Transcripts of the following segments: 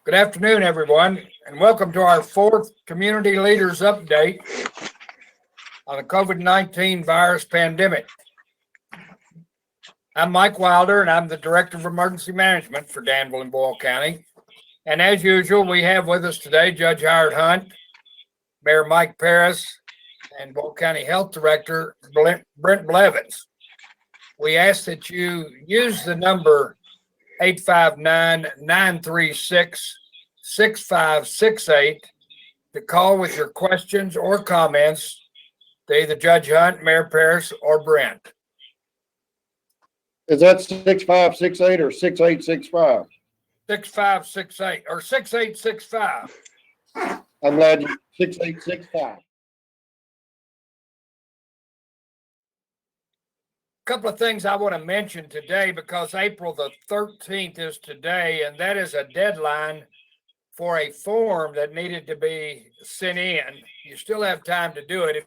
Good afternoon, everyone, and welcome to our fourth Community Leaders Update on the COVID-19 virus pandemic. I'm Mike Wilder, and I'm the Director of Emergency Management for Danville and Boyle County. And as usual, we have with us today Judge Howard Hunt, Mayor Mike Perros, and Boyle County Health Director Brent Blevins. We ask that you use the number 859-936-6568 to call with your questions or comments to either Judge Hunt, Mayor Perros, or Brent. Is that 6568 or 6865? 6568 or 6865. I'm glad you 6865. Couple of things I want to mention today because April the 13th is today, and that is a deadline for a form that needed to be sent in. You still have time to do it.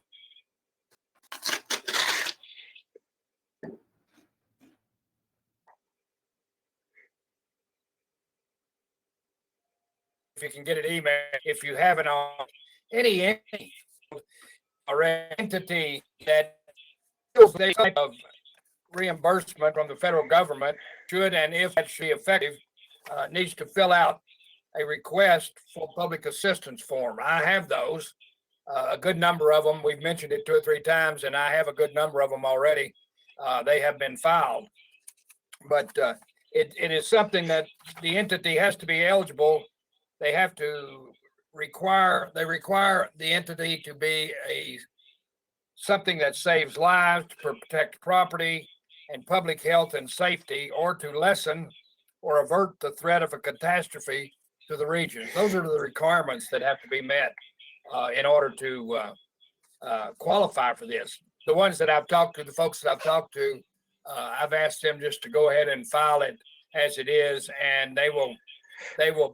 If you can get an email, if you haven't on any or entity that feels they type of reimbursement from the federal government should, and if that should be effective, needs to fill out a request for public assistance form. I have those, a good number of them. We've mentioned it 2 or 3 times, and I have a good number of them already. They have been filed, but it is something that the entity has to be eligible. They have to require the entity to be something that saves lives, to protect property and public health and safety, or to lessen or avert the threat of a catastrophe to the region. Those are the requirements that have to be met in order to qualify for this. The ones that I've talked to, the folks that I've talked to, I've asked them just to go ahead and file it as it is, and they will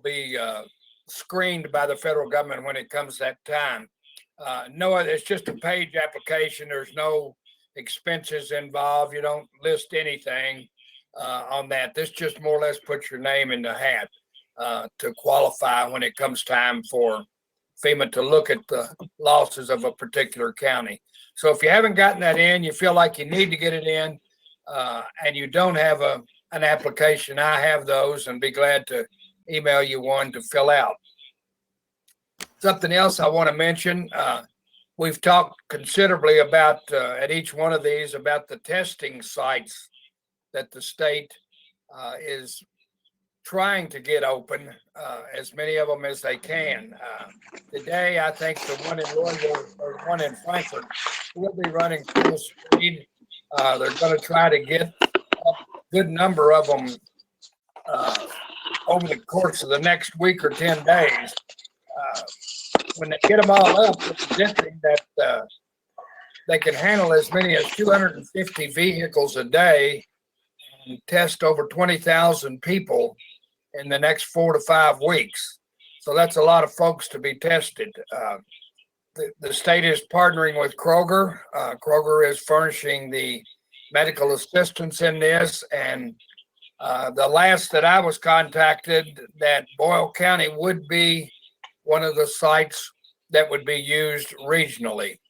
be screened by the federal government when it comes that time. No, it's just a page application. There's no expenses involved. You don't list anything on that. This just more or less puts your name in the hat to qualify when it comes time for FEMA to look at the losses of a particular county. So if you haven't gotten that in, you feel like you need to get it in, and you don't have an application, I have those and be glad to email you one to fill out. Something else I want to mention, we've talked considerably about at each one of these about the testing sites that the state is trying to get open, as many of them as they can. Today, I think the one in Louisville or one in Frankfurt will be running full speed. They're going to try to get a good number of them over the course of the next week or 10 days. When they get them all up, it's predicting that they can handle as many as 250 vehicles a day and test over 20,000 people in the next 4 to 5 weeks. So that's a lot of folks to be tested. The state is partnering with Kroger. Kroger is furnishing the medical assistance in this, and the last that I was contacted, that Boyle County would be one of the sites that would be used regionally.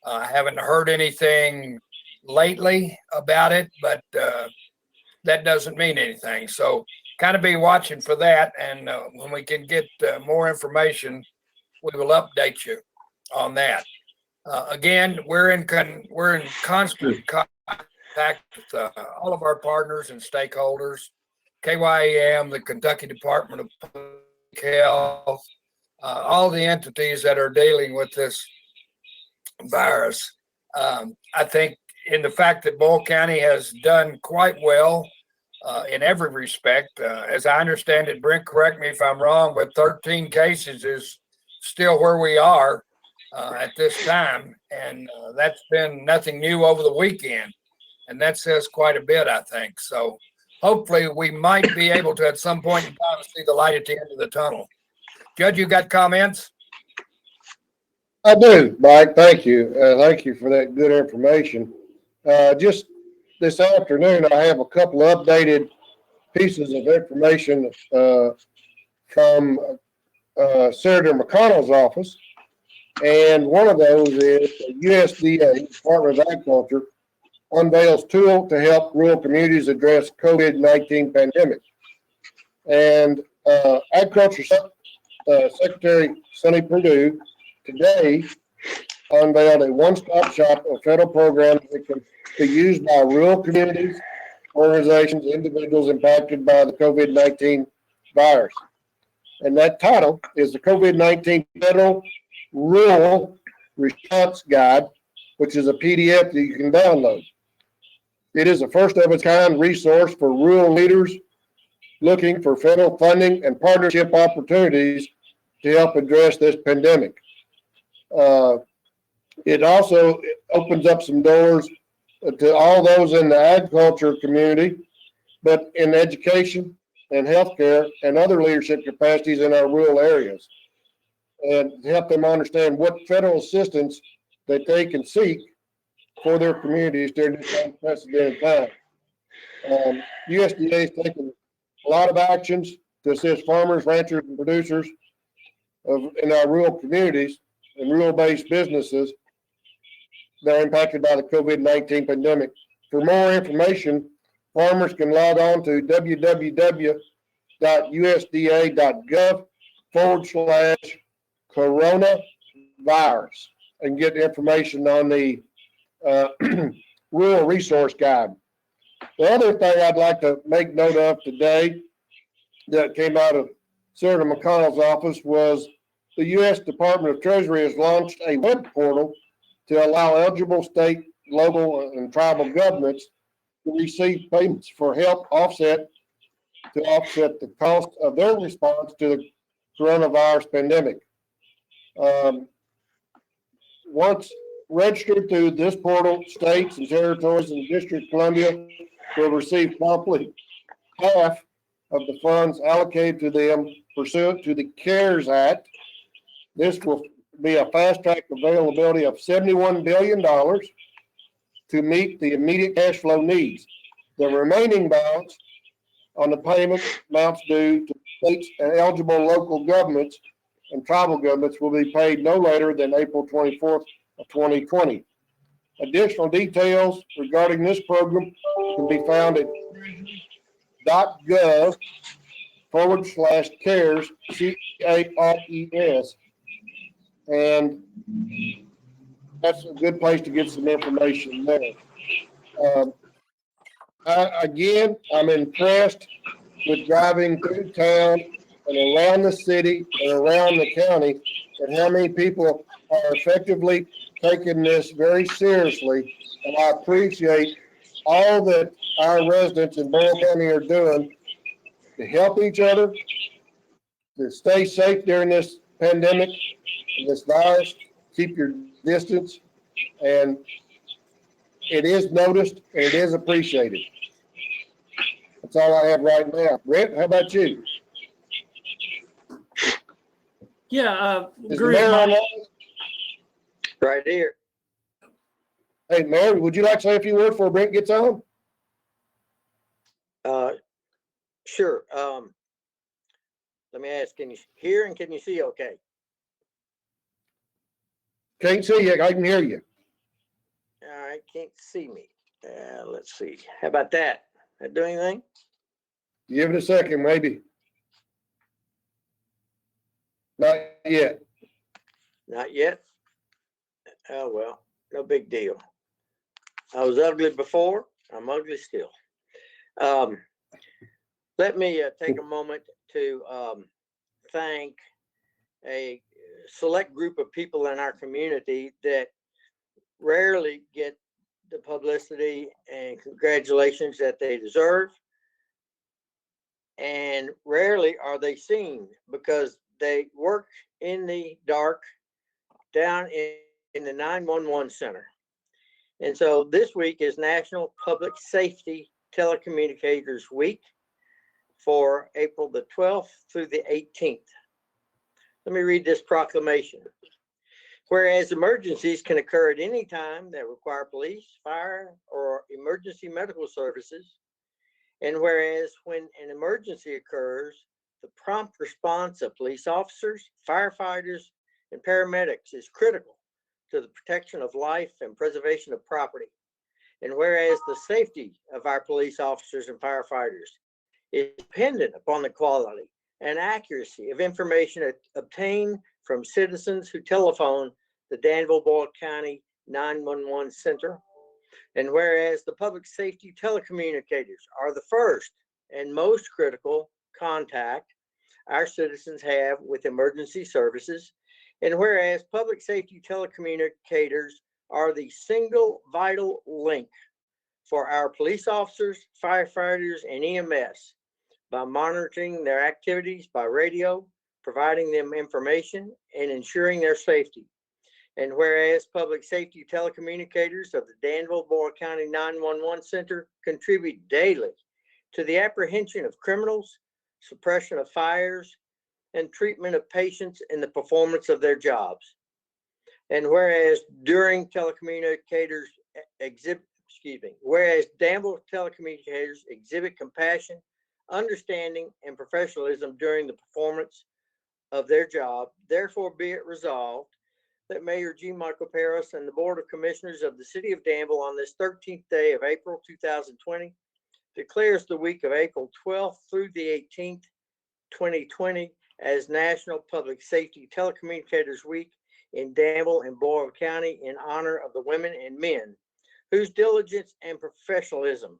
I haven't heard anything lately about it, but that doesn't mean anything. So kind of be watching for that, and when we can get more information, we will update you on that. Again, we're in constant contact with all of our partners and stakeholders, KYEM, the Kentucky Department of Public Health, all the entities that are dealing with this virus. I think in the fact that Boyle County has done quite well in every respect, as I understand it, Brent, correct me if I'm wrong, but 13 cases is still where we are at this time. And that's been nothing new over the weekend. And that says quite a bit, I think. So hopefully we might be able to, at some point in time, see the light at the end of the tunnel. Judge, you got comments? I do, Mike. Thank you. Thank you for that good information. Just this afternoon, I have a couple of updated pieces of information from Senator McConnell's office. And one of those is the USDA, Department of Agriculture, unveils tool to help rural communities address COVID-19 pandemic. And Agriculture Secretary Sonny Perdue today unveiled a one-stop shop of federal programs that can be used by rural communities, organizations, individuals impacted by the COVID-19 virus. And that title is the COVID-19 Federal Rural Response Guide, which is a PDF that you can download. It is a first of its kind resource for rural leaders looking for federal funding and partnership opportunities to help address this pandemic. It also opens up some doors to all those in the agriculture community, but in education and healthcare and other leadership capacities in our rural areas, and help them understand what federal assistance that they can seek for their communities during this unprecedented time. USDA has taken a lot of actions to assist farmers, ranchers, and producers in our rural communities and rural-based businesses that are impacted by the COVID-19 pandemic. For more information, farmers can log on to www.usda.gov/coronavirus and get information on the rural resource guide. The other thing I'd like to make note of today that came out of Senator McConnell's office was the U.S. Department of Treasury has launched a web portal to allow eligible state, local, and tribal governments to receive payments for help offset the cost of their response to the coronavirus pandemic. Once registered through this portal, states and territories in the District of Columbia will receive promptly half of the funds allocated to them pursuant to the CARES Act. This will be a fast-track availability of $71 billion to meet the immediate cash flow needs. The remaining balance on the payment amounts due to states and eligible local governments and tribal governments will be paid no later than April 24th of 2020. Additional details regarding this program can be found at .gov/CARES, CARES, and that's a good place to get some information there. I'm impressed with driving through town and around the city and around the county and how many people are effectively taking this very seriously. And I appreciate all that our residents in Boyle County are doing to help each other, to stay safe during this pandemic, this virus, keep your distance, and it is noticed and it is appreciated. That's all I have right now. Brent, how about you? Yeah, Is the mayor online? Right here. Hey, Mayor, would you like to say a few words before Brent gets on? Sure. Let me ask, can you hear and can you see okay? Can't see you. I can hear you. All right, can't see me. Let's see. How about that? That do anything? Give it a second, maybe. Not yet. Not yet? Oh, well, no big deal. I was ugly before. I'm ugly still. Let me take a moment to thank a select group of people in our community that rarely get the publicity and congratulations that they deserve. And rarely are they seen because they work in the dark down in the 911 center. And so this week is National Public Safety Telecommunicators Week for April the 12th through the 18th. Let me read this proclamation. Whereas emergencies can occur at any time that require police, fire, or emergency medical services, and whereas when an emergency occurs, the prompt response of police officers, firefighters, and paramedics is critical to the protection of life and preservation of property. And whereas the safety of our police officers and firefighters is dependent upon the quality and accuracy of information obtained from citizens who telephone the Danville Boyle County 911 Center. And whereas the public safety telecommunicators are the first and most critical contact our citizens have with emergency services, and whereas public safety telecommunicators are the single vital link for our police officers, firefighters, and EMS by monitoring their activities by radio, providing them information, and ensuring their safety. And whereas public safety telecommunicators of the Danville Boyle County 911 Center contribute daily to the apprehension of criminals, suppression of fires, and treatment of patients in the performance of their jobs. And whereas during telecommunicators whereas Danville telecommunicators exhibit compassion, understanding, and professionalism during the performance of their job, therefore be it resolved that Mayor G. Michael Perros and the Board of Commissioners of the City of Danville on this 13th day of April 2020 declares the week of April 12th through the 18th, 2020 as National Public Safety Telecommunicators Week in Danville and Boyle County in honor of the women and men whose diligence and professionalism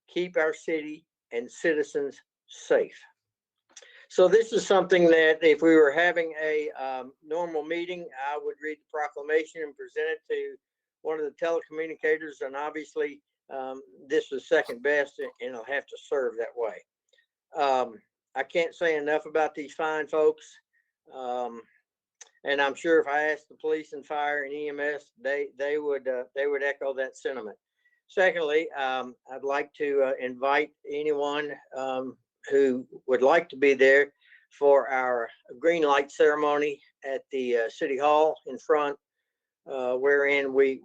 keep our city and citizens safe. So this is something that if we were having a normal meeting, I would read the proclamation and present it to one of the telecommunicators, and obviously this was second best, and it'll have to serve that way. I can't say enough about these fine folks, and I'm sure if I asked the police and fire and EMS, they would echo that sentiment. Secondly, I'd like to invite anyone who would like to be there for our green light ceremony at the City Hall in front, wherein we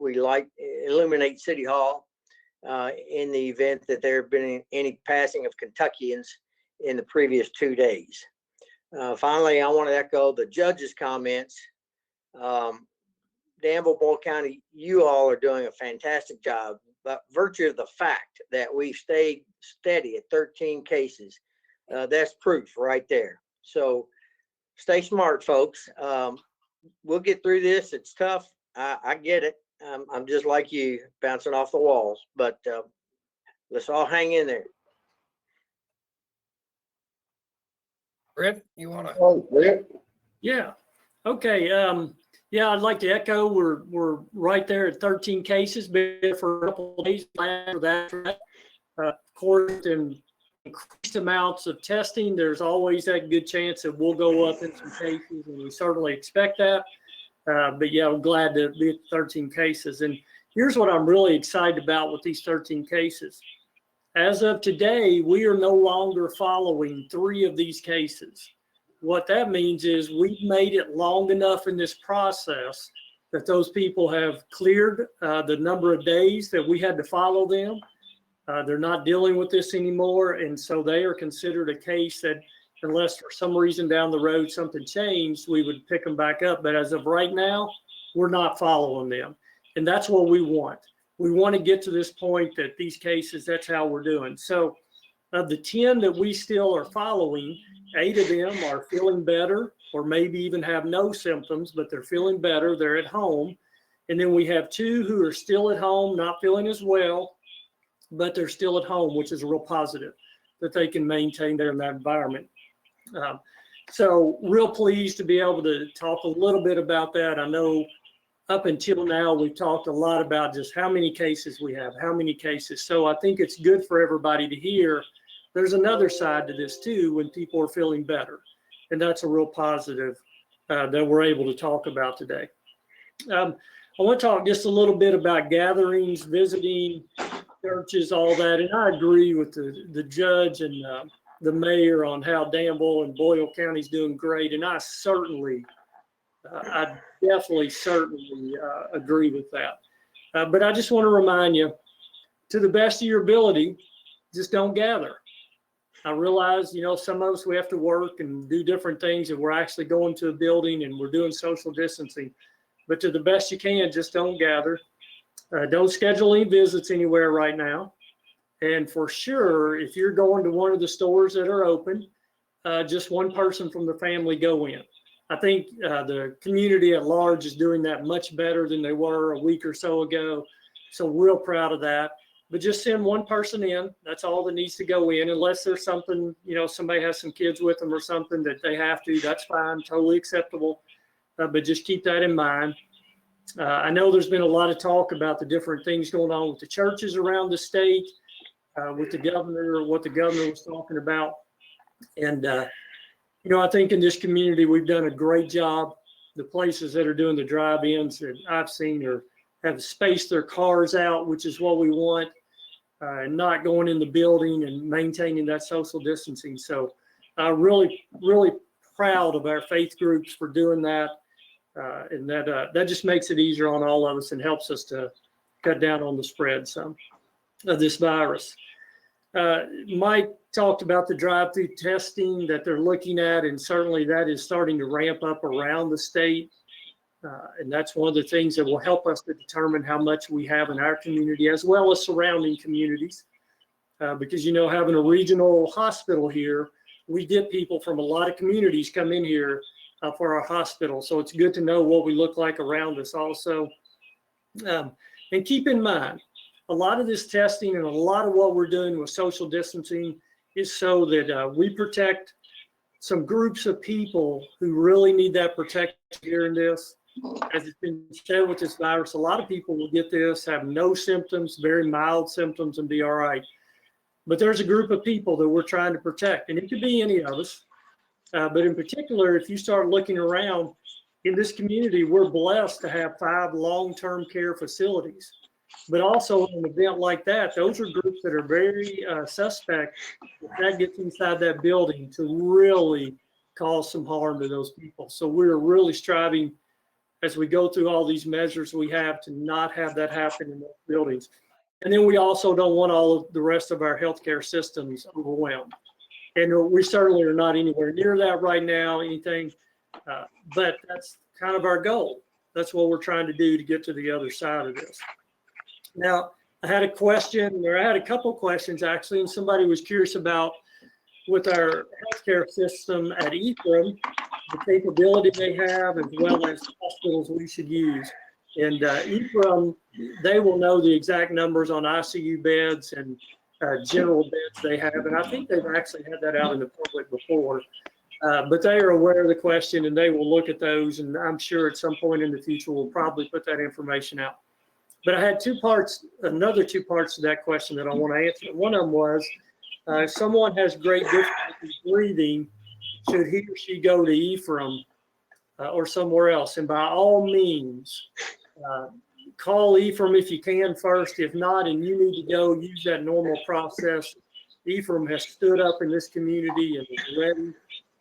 illuminate City Hall in the event that there have been any passing of Kentuckians in the previous 2 days. Finally, I want to echo the judge's comments. Danville, Boyle County, you all are doing a fantastic job, but virtue of the fact that we've stayed steady at 13 cases, that's proof right there. So stay smart, folks. We'll get through this. It's tough. I get it. I'm just like you, bouncing off the walls, but let's all hang in there. Brent, you want to? Oh, Brent? Yeah. Okay. Yeah, I'd like to echo. We're right there at 13 cases, been for a couple of days after that. Of course, in increased amounts of testing, there's always that good chance that we'll go up in some cases, and we certainly expect that. But yeah, I'm glad to be at 13 cases. And here's what I'm really excited about with these 13 cases. As of today, we are no longer following 3 of these cases. What that means is we've made it long enough in this process that those people have cleared the number of days that we had to follow them. They're not dealing with this anymore. And so they are considered a case that, unless for some reason down the road something changed, we would pick them back up. But as of right now, we're not following them. And that's what we want. We want to get to this point that these cases, that's how we're doing. So of the 10 that we still are following, 8 of them are feeling better, or maybe even have no symptoms, but they're feeling better. They're at home. And then we have 2 who are still at home, not feeling as well, but they're still at home, which is a real positive that they can maintain there in that environment. So real pleased to be able to talk a little bit about that. I know up until now, we've talked a lot about just how many cases we have, how many cases. So I think it's good for everybody to hear there's another side to this too, when people are feeling better. And that's a real positive that we're able to talk about today. I want to talk just a little bit about gatherings, visiting churches, all that. And I agree with the judge and the mayor on how Danville and Boyle County is doing great. And I definitely certainly agree with that. But I just want to remind you, to the best of your ability, just don't gather. I realize, some of us, we have to work and do different things, and we're actually going to a building and we're doing social distancing. But to the best you can, just don't gather. Don't schedule any visits anywhere right now. And for sure, if you're going to one of the stores that are open, just one person from the family go in. I think the community at large is doing that much better than they were a week or so ago. So real proud of that. But just send one person in. That's all that needs to go in, unless there's something, somebody has some kids with them or something that they have to. That's fine, totally acceptable. But just keep that in mind. I know there's been a lot of talk about the different things going on with the churches around the state, with the governor, what the governor was talking about. And, I think in this community, we've done a great job. The places that are doing the drive-ins that I've seen have spaced their cars out, which is what we want, and not going in the building and maintaining that social distancing. So really, really proud of our faith groups for doing that. And that just makes it easier on all of us and helps us to cut down on the spread some of this virus. Mike talked about the drive-through testing that they're looking at, and certainly that is starting to ramp up around the state. And that's one of the things that will help us to determine how much we have in our community as well as surrounding communities. Because, having a regional hospital here, we get people from a lot of communities come in here for our hospital. So it's good to know what we look like around us also. And keep in mind, a lot of this testing and a lot of what we're doing with social distancing is so that we protect some groups of people who really need that protection during this. As it's been said with this virus, a lot of people will get this, have no symptoms, very mild symptoms, and be all right. But there's a group of people that we're trying to protect, and it could be any of us. But in particular, if you start looking around in this community, we're blessed to have 5 long-term care facilities. But also in an event like that, those are groups that are very suspect if that gets inside that building to really cause some harm to those people. So we're really striving as we go through all these measures we have to not have that happen in those buildings. And then we also don't want all of the rest of our healthcare systems overwhelmed. And we certainly are not anywhere near that right now, but that's kind of our goal. That's what we're trying to do to get to the other side of this. Now, I had a couple questions actually, and somebody was curious about with our healthcare system at Ephraim, the capability they have, as well as hospitals we should use. And Ephraim, they will know the exact numbers on ICU beds and general beds they have. And I think they've actually had that out in the public before. But they are aware of the question and they will look at those. And I'm sure at some point in the future, we'll probably put that information out. But I had another two parts to that question that I want to answer. One of them was, if someone has great difficulty breathing, should he or she go to Ephraim or somewhere else? And by all means, call Ephraim if you can first. If not, and you need to go, use that normal process. Ephraim has stood up in this community and is ready,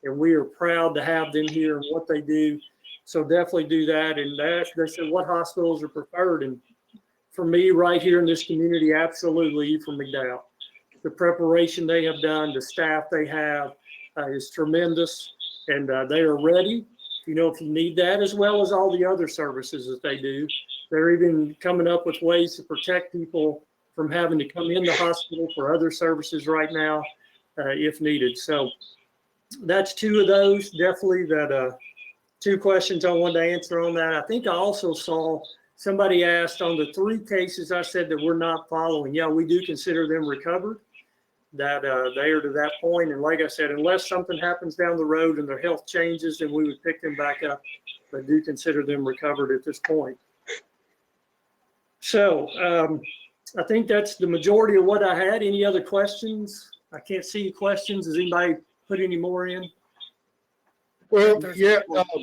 and we are proud to have them here and what they do. So definitely do that. And they said, what hospitals are preferred? And for me, right here in this community, absolutely Ephraim McDowell. The preparation they have done, the staff they have is tremendous, and they are ready. If you need that, as well as all the other services that they do. They're even coming up with ways to protect people from having to come in the hospital for other services right now, if needed. So that's 2 of those. Definitely that 2 questions I wanted to answer on that. I think I also saw somebody asked on the 3 cases I said that we're not following. Yeah, we do consider them recovered, that they are to that point. And like I said, unless something happens down the road and their health changes, then we would pick them back up, but do consider them recovered at this point. So I think that's the majority of what I had. Any other questions? I can't see questions. Does anybody put any more in? Well, yeah,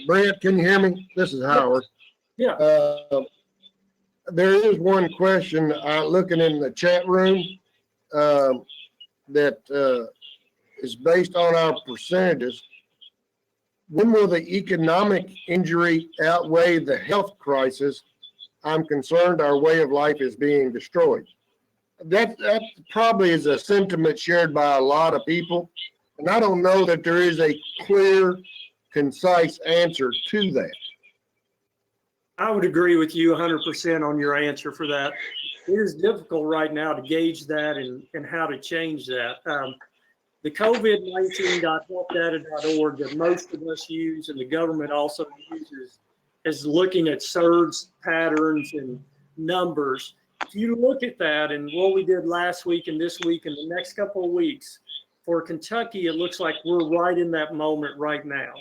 Brent, can you hear me? This is Howard. Yeah. There is one question looking in the chat room that is based on our percentages. When will the economic injury outweigh the health crisis? I'm concerned our way of life is being destroyed. that probably is a sentiment shared by a lot of people. And I don't know that there is a clear, concise answer to that. I would agree with you 100% on your answer for that. It is difficult right now to gauge that and how to change that. The COVID-19.helpdata.org that most of us use and the government also uses is looking at surge patterns and numbers. If you look at that and what we did last week and this week and the next couple of weeks, for Kentucky, it looks like we're right in that moment right now.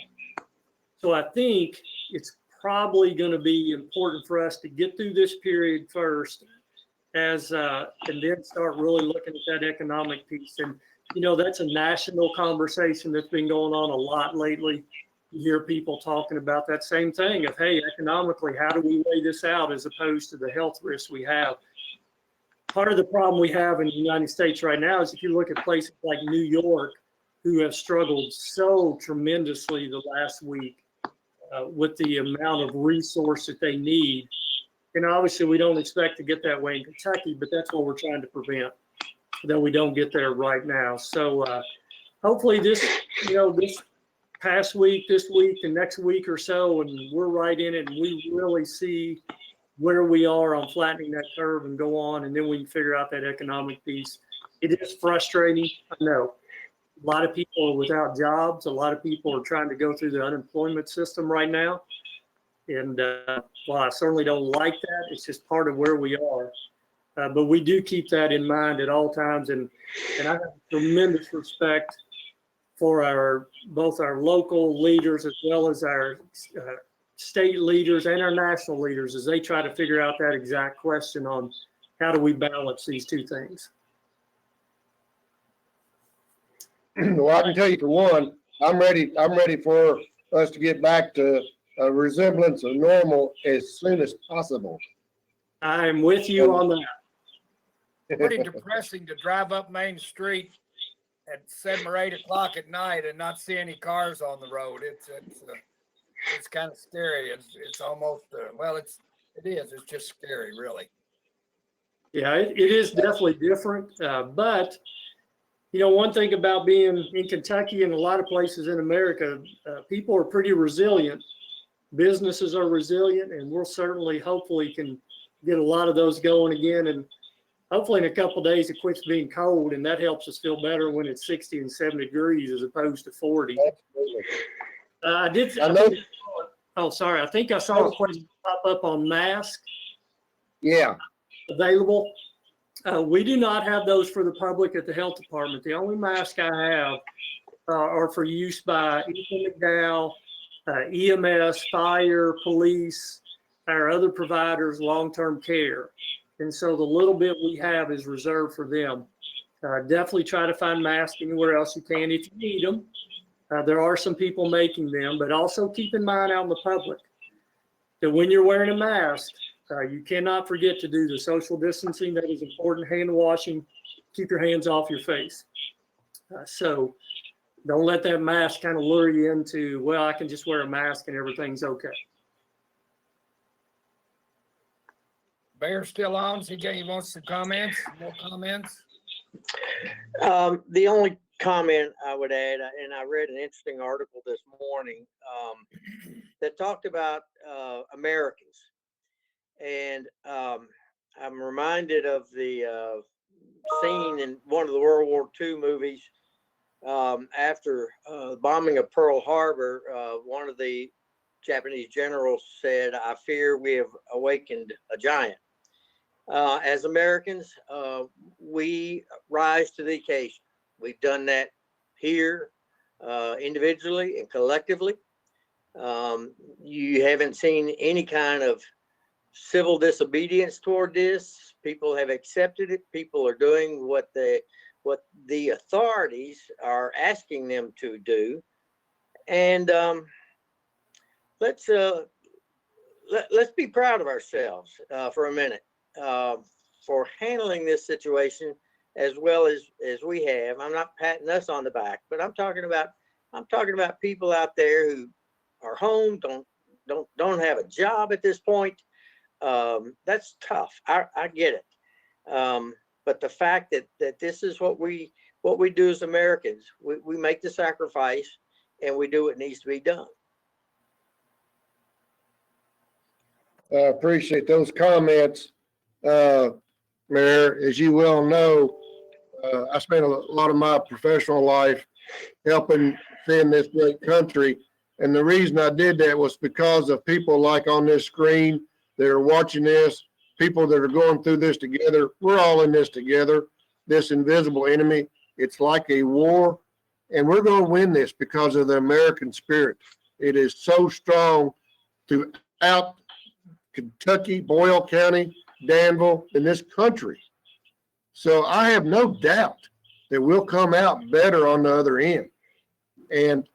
So I think it's probably going to be important for us to get through this period first and then start really looking at that economic piece. And, you know, that's a national conversation that's been going on a lot lately. You hear people talking about that same thing of, hey, economically, how do we weigh this out as opposed to the health risks we have? Part of the problem we have in the United States right now is if you look at places like New York, who have struggled so tremendously the last week with the amount of resource that they need. And obviously we don't expect to get that way in Kentucky, but that's what we're trying to prevent, that we don't get there right now. So hopefully this past week, this week, the next week or so, and we're right in it and we really see where we are on flattening that curve and go on, and then we can figure out that economic piece. It is frustrating, I know. A lot of people are without jobs. A lot of people are trying to go through the unemployment system right now. And while I certainly don't like that, it's just part of where we are. But we do keep that in mind at all times. And I have tremendous respect for both our local leaders as well as our state leaders and our national leaders as they try to figure out that exact question on how do we balance these two things. Well, I can tell you for one, I'm ready for us to get back to a resemblance of normal as soon as possible. I'm with you on that. Pretty depressing to drive up Main Street at 7 or 8 o'clock at night and not see any cars on the road. It's kind of scary. It's almost it is. It's just scary, really. Yeah, it is definitely different. But you know, one thing about being in Kentucky and a lot of places in America, people are pretty resilient. Businesses are resilient, and we'll certainly, hopefully, can get a lot of those going again. And hopefully in a couple of days, it quits being cold, and that helps us feel better when it's 60 and 70 degrees as opposed to 40. Absolutely. I think I saw a question pop up on masks. Yeah. Available. We do not have those for the public at the health department. The only mask I have are for use by Ethan McDowell, EMS, fire, police, our other providers, long-term care. And so the little bit we have is reserved for them. Definitely try to find masks anywhere else you can if you need them. There are some people making them, but also keep in mind out in the public that when you're wearing a mask, you cannot forget to do the social distancing. That is important. Hand washing. Keep your hands off your face. So don't let that mask kind of lure you into, well, I can just wear a mask and everything's okay. Bear's still on. He wants some comments. More comments. The only comment I would add, and I read an interesting article this morning that talked about Americans. And I'm reminded of the scene in one of the World War II movies after the bombing of Pearl Harbor. One of the Japanese generals said, "I fear we have awakened a giant." As Americans, we rise to the occasion. We've done that here individually and collectively. You haven't seen any kind of civil disobedience toward this. People have accepted it. People are doing what the authorities are asking them to do. And let's be proud of ourselves for a minute for handling this situation as well as we have. I'm not patting us on the back, but I'm talking about people out there who are home, don't have a job at this point. That's tough. I get it. But the fact that this is what we do as Americans, we make the sacrifice and we do what needs to be done. I appreciate those comments. Mayor, as you well know, I spent a lot of my professional life helping defend this great country. And the reason I did that was because of people like on this screen that are watching this, people that are going through this together. We're all in this together, this invisible enemy. It's like a war, and we're going to win this because of the American spirit. It is so strong throughout Kentucky, Boyle County, Danville, in this country. So I have no doubt that we'll come out better on the other end. And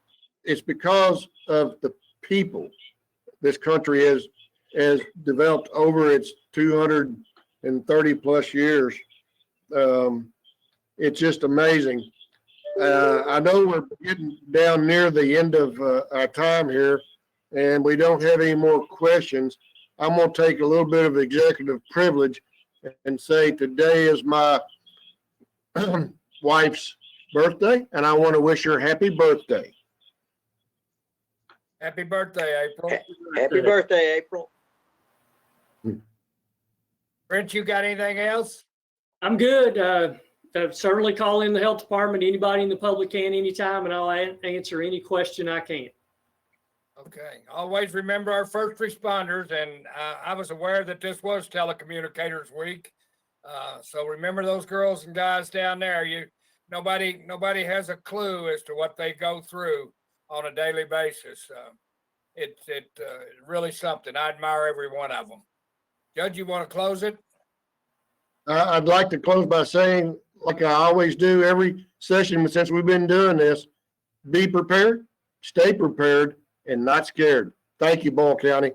it's because of the people this country has developed over its 230 plus years. It's just amazing. I know we're getting down near the end of our time here, and we don't have any more questions. I'm going to take a little bit of executive privilege and say today is my wife's birthday, and I want to wish her happy birthday. Happy birthday, April. Happy birthday, April. Brent, you got anything else? I'm good. Certainly call in the health department. Anybody in the public can anytime, and I'll answer any question I can. Okay. Always remember our first responders, and I was aware that this was Telecommunicators Week. So remember those girls and guys down there. Nobody has a clue as to what they go through on a daily basis. It's really something. I admire every one of them. Judge, you want to close it? I'd like to close by saying, like I always do every session since we've been doing this, be prepared, stay prepared, and not scared. Thank you, Boyle County.